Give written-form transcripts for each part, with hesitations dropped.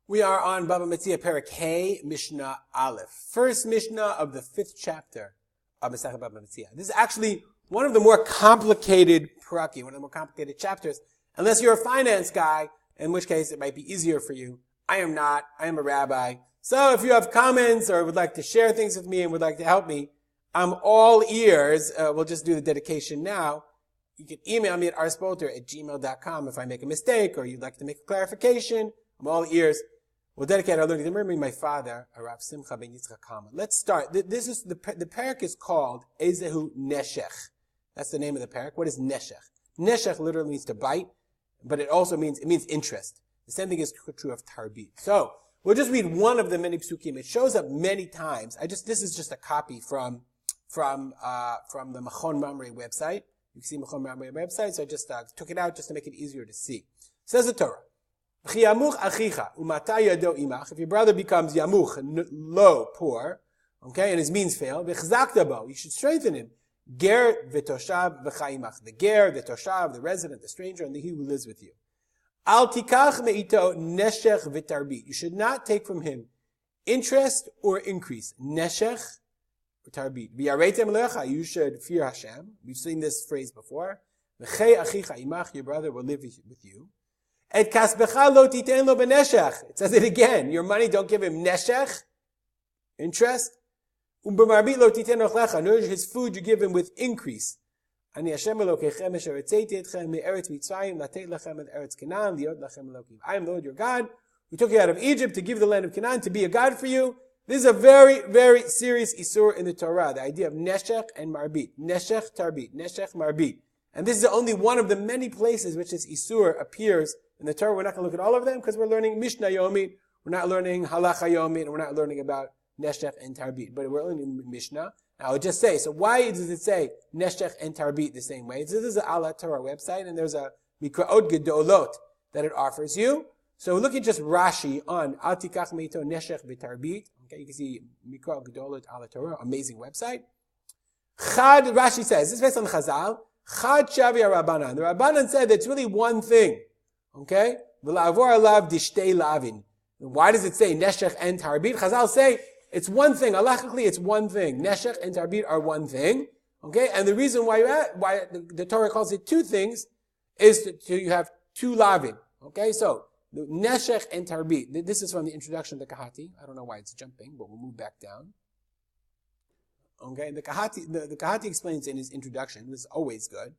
We are on Baba Metzia Perek Hey, Mishnah Aleph. First Mishnah of the 5th chapter of Neshech Baba Metzia. This is actually one of the more complicated parakim, one of the more complicated chapters. Unless you're a finance guy, in which case it might be easier for you. I am not. I am a rabbi. So if you have comments or would like to share things with me and would like to help me, I'm all ears. We'll just do the dedication now. You can email me at rspolter@gmail.com if I make a mistake or you'd like to make a clarification. I'm all ears. We'll dedicate our learning. Remembering my father, Rav Simcha ben Yitzchak Kama. Let's start. This is the parak is called Ezehu Neshech. That's the name of the parak. What is Neshech? Neshech literally means to bite, but it also means interest. The same thing is true of Tarbit. So we'll just read one of the many psukim. It shows up many times. This is just a copy from the Mechon Mamre website. You can see Mechon Mamre website. So I just took it out just to make it easier to see. Says the Torah. If your brother becomes yamuch, low, poor, okay, and his means fail, you should strengthen him. Ger v'toshav v'chaimach. The ger, the toshav, the resident, the stranger, and the he who lives with you. Al tikach me'ito neshech v'tarbit. You should not take from him interest or increase. Neshech v'tarbit. V'yaretem lecha. You should fear Hashem. We've seen this phrase before. V'chei achicha imach. Your brother will live with you. Et kasbecha lo titen lo beneshech. It says it again. Your money, don't give him neshech, interest. U'b'marbit lo titen ochlecha. Notice his food you give him with increase. Ani Hashem Elokechem asher etzeiti etchem me'eretz Mitzrayim latet lechem et eretz Canaan liot lachem Elokim. I am the Lord your God, who took you out of Egypt to give the land of Canaan to be a God for you. This is a very, very serious isur in the Torah. The idea of Neshech and Marbit. Neshech, Tarbit. Neshech, Marbit. And this is only one of the many places which this isur appears in the Torah. We're not going to look at all of them because we're learning Mishnah Yomi. We're not learning Halacha Yomi, and we're not learning about Neshech and Tarbit. But we're learning Mishnah. Now, I'll just say, so why does it say Neshech and Tarbit the same way? So this is an Ala Torah website, and there's a Mikraot Gedolot that it offers you. So look at just Rashi on Al Tikach Meito Neshech v'Tarbit. Okay, you can see Mikraot Gedolot Ala Torah, amazing website. Chad, Rashi says, this is based on Chazal, Chad Shavi Rabbanan. The Rabbanan said that it's really one thing. Okay? V'la'avor alav dishtei lavin. Why does it say Neshech and Tarbit? Chazal say, it's one thing. Halachically, it's one thing. Neshech and Tarbit are one thing. Okay? And the reason why the Torah calls it two things is you have two lavin. Okay? So, the Neshech and Tarbit. This is from the introduction of the Kahati. I don't know why it's jumping, but we'll move back down. Okay? The Kahati explains in his introduction, this is always good.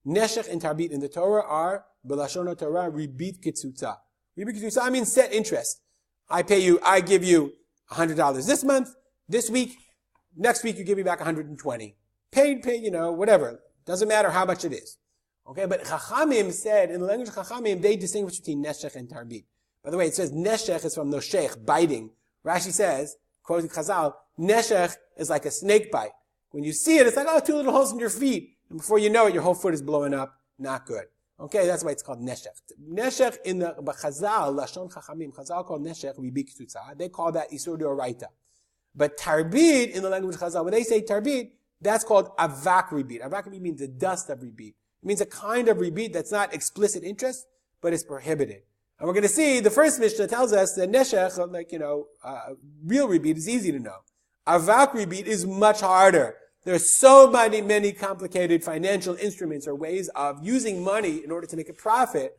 Neshech and Tarbit in the Torah are, B'lashon Torah, ribit ketzutza. Ribit ketzutza means set interest. I give you $100 this month, this week, next week you give me back 120. Paid, whatever. Doesn't matter how much it is. Okay, but Chachamim said, in the language of Chachamim, they distinguish between Neshech and Tarbit. By the way, it says Neshech is from Noshech, biting. Rashi says, quoting Chazal, Neshech is like a snake bite. When you see it, it's like, two little holes in your feet. And before you know it, your whole foot is blowing up. Not good. Okay, that's why it's called Neshech. Neshech in the Chazal, Lashon Chachamim, Chazal called Neshech Ribik Tutza. They call that Isur D'Oraita. But Tarbit, in the language of Chazal, when they say Tarbit, that's called Avak Ribit. Avak Ribit means the dust of Ribit. It means a kind of Ribit that's not explicit interest, but is prohibited. And we're going to see, the first Mishnah tells us that Neshech, real Ribit is easy to know. Avak Ribit is much harder. There's so many complicated financial instruments or ways of using money in order to make a profit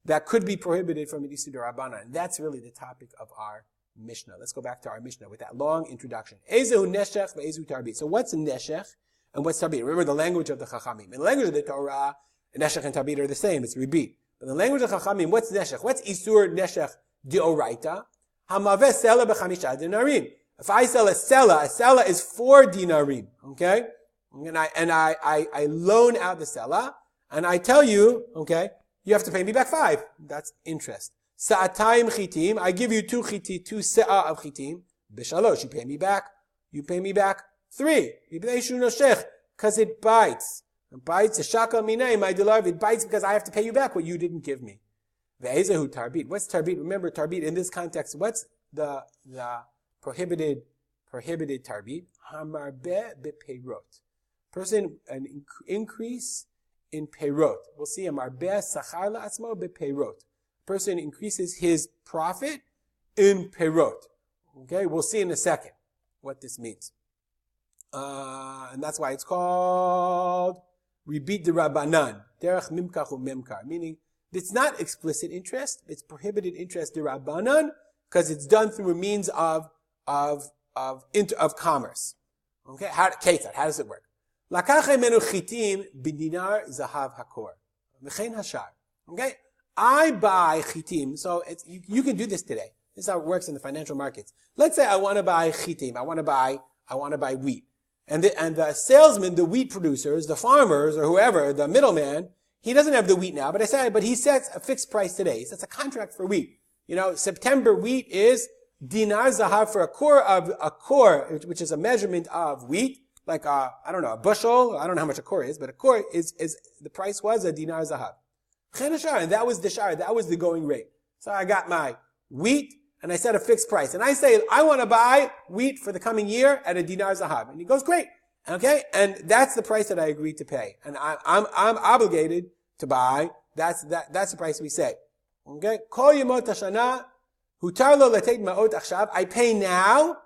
that could be prohibited from an Isur D'Rabbanan. And that's really the topic of our Mishnah. Let's go back to our Mishnah with that long introduction. Ezehu Neshech ve'ezehu Tarbit. So what's Neshech and what's Tarbit? Remember the language of the Chachamim. In the language of the Torah, Neshech and Tarbit are the same. It's Ribit. But in the language of Chachamim, what's Neshech? What's Isur Neshech D'Oraita? Hamaveh Sela b'chamisha dinarim. If I sell a sela is 4 dinarim, okay? And I loan out the sela, and I tell you, okay, you have to pay me back 5. That's interest. Sa'atayim chitim, I give you 2 se'ah of chitim. B'shalosh, you pay me back 3. Because it bites. It bites, a shakal minay, my deliver, it bites because I have to pay you back what you didn't give me. Ve'ezehu Tarbit. What's Tarbit? Remember, Tarbit in this context, what's the prohibited Tarbit? Hamarbeh bepeirot. Person, an increase in peirot. We'll see, Hamarbeh sachar la'atzmo bepeirot. Person increases his profit in perot. Okay, we'll see in a second what this means. And that's why it's called ribit derabanan, derech mimkach u'memkar, meaning it's not explicit interest, it's prohibited interest derabanan, because it's done through a means of commerce. Okay, how does it work? Lakach menu chitim b'dinar zahav hakor, v'chein hashar. Okay, I buy chitim, so you can do this today. This is how it works in the financial markets. Let's say I want to buy chitim, I want to buy wheat. And the salesman, the wheat producers, the farmers, or whoever, the middleman, he doesn't have the wheat now, but he sets a fixed price today. He sets a contract for wheat. September wheat is dinar zahav for a core, which is a measurement of wheat, like a bushel. I don't know how much a core is, but a core is the price was a dinar zahav. And that was the shar, that was the going rate. So I got my wheat, and I set a fixed price. And I say, I want to buy wheat for the coming year at a dinar zahav. And he goes, great. Okay? And that's the price that I agreed to pay. And I'm obligated to buy. That's the price we say. Okay? Kol yemot hashana, hutar lo letet ma'ot achshav. I pay now.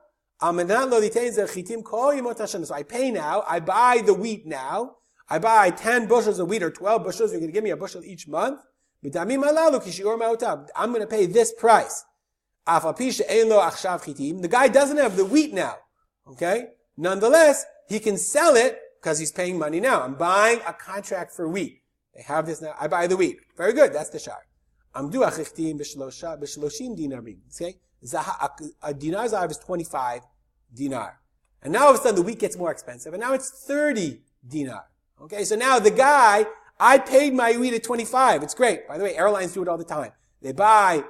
Amenan lo litein zer chitim kol yemot hashana. So I pay now. I buy the wheat now. I buy 10 bushels of wheat or 12 bushels. You're going to give me a bushel each month. I'm going to pay this price. The guy doesn't have the wheat now. Okay? Nonetheless, he can sell it because he's paying money now. I'm buying a contract for wheat. They have this now. I buy the wheat. Very good. That's the shar. Okay? A dinar zahav is 25 dinar. And now all of a sudden the wheat gets more expensive. And now it's 30 dinar. Okay? So now the guy, I paid my wheat at 25. It's great. By the way, airlines do it all the time. They buy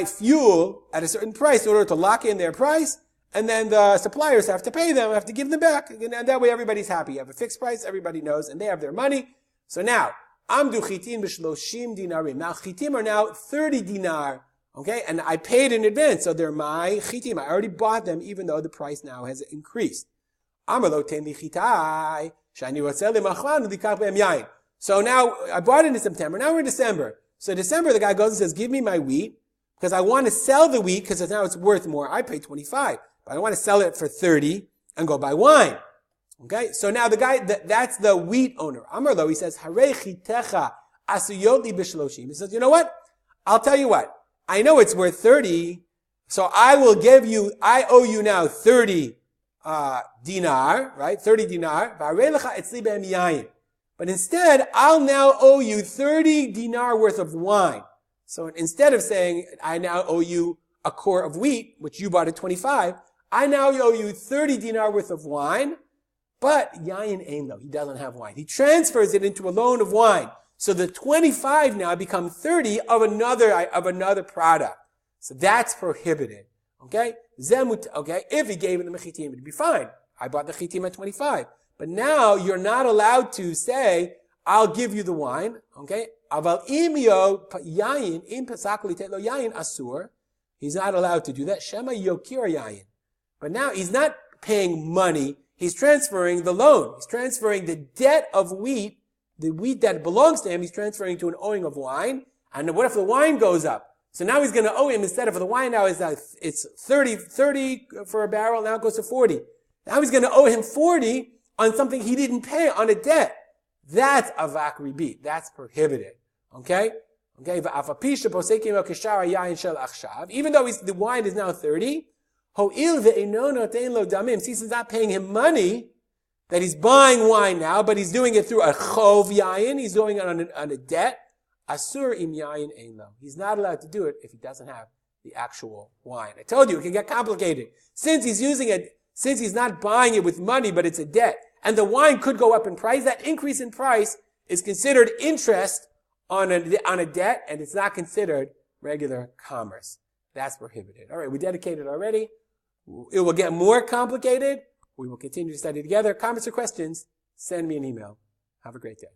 fuel at a certain price in order to lock in their price, and then the suppliers have to pay them, have to give them back, and that way everybody's happy. You have a fixed price, everybody knows, and they have their money. So now, amdu chitim b'shloshim dinarim. Now chitim are now 30 dinar, okay, and I paid in advance, so they're my chitim. I already bought them, even though the price now has increased. Amar lo ten li chitai, shani rotzeh lemachlan u'dikach be'em yain. So now, I bought it in September, now we're in December. So December, the guy goes and says, give me my wheat, because I want to sell the wheat, because now it's worth more. I paid 25, but I want to sell it for 30 and go buy wine. Okay? So now the guy, that's the wheat owner. Amar lo, he says, Harei chitecha asuyot li b'shloshim. He says, you know what? I'll tell you what. I know it's worth 30, so I owe you now 30 dinar, right? 30 dinar. V'harei lecha etzli be'em yayin. But instead, I'll now owe you 30 dinar worth of wine. So instead of saying, I now owe you a core of wheat, which you bought at 25, I now owe you 30 dinar worth of wine, but yayin ein lo, he doesn't have wine. He transfers it into a loan of wine. So the 25 now become 30 of another product. So that's prohibited. Okay? Okay? If he gave it the chitim, it'd be fine. I bought the chitim at 25. But now you're not allowed to say, I'll give you the wine. Okay? Aval imyo yayin, im pasak litet lo yayin asur. He's not allowed to do that. Shema yokir yayin. But now he's not paying money. He's transferring the loan. He's transferring the debt of wheat, the wheat that belongs to him, he's transferring to an owing of wine. And what if the wine goes up? So now he's going to owe him, instead of the wine now it's 30 for a barrel, now it goes to 40. Now he's going to owe him 40 on something he didn't pay, on a debt. That's avak ribit. That's prohibited. Okay? Okay? Even though the wine is now 30, since he's not paying him money, that he's buying wine now, but he's doing it through a chov yayin, he's doing it on a debt, asur im yayin ein lo. He's not allowed to do it if he doesn't have the actual wine. I told you, it can get complicated. Since he's not buying it with money, but it's a debt, and the wine could go up in price, that increase in price is considered interest on a debt, and it's not considered regular commerce. That's prohibited. All right, we dedicated already. It will get more complicated. We will continue to study together. Comments or questions, send me an email. Have a great day.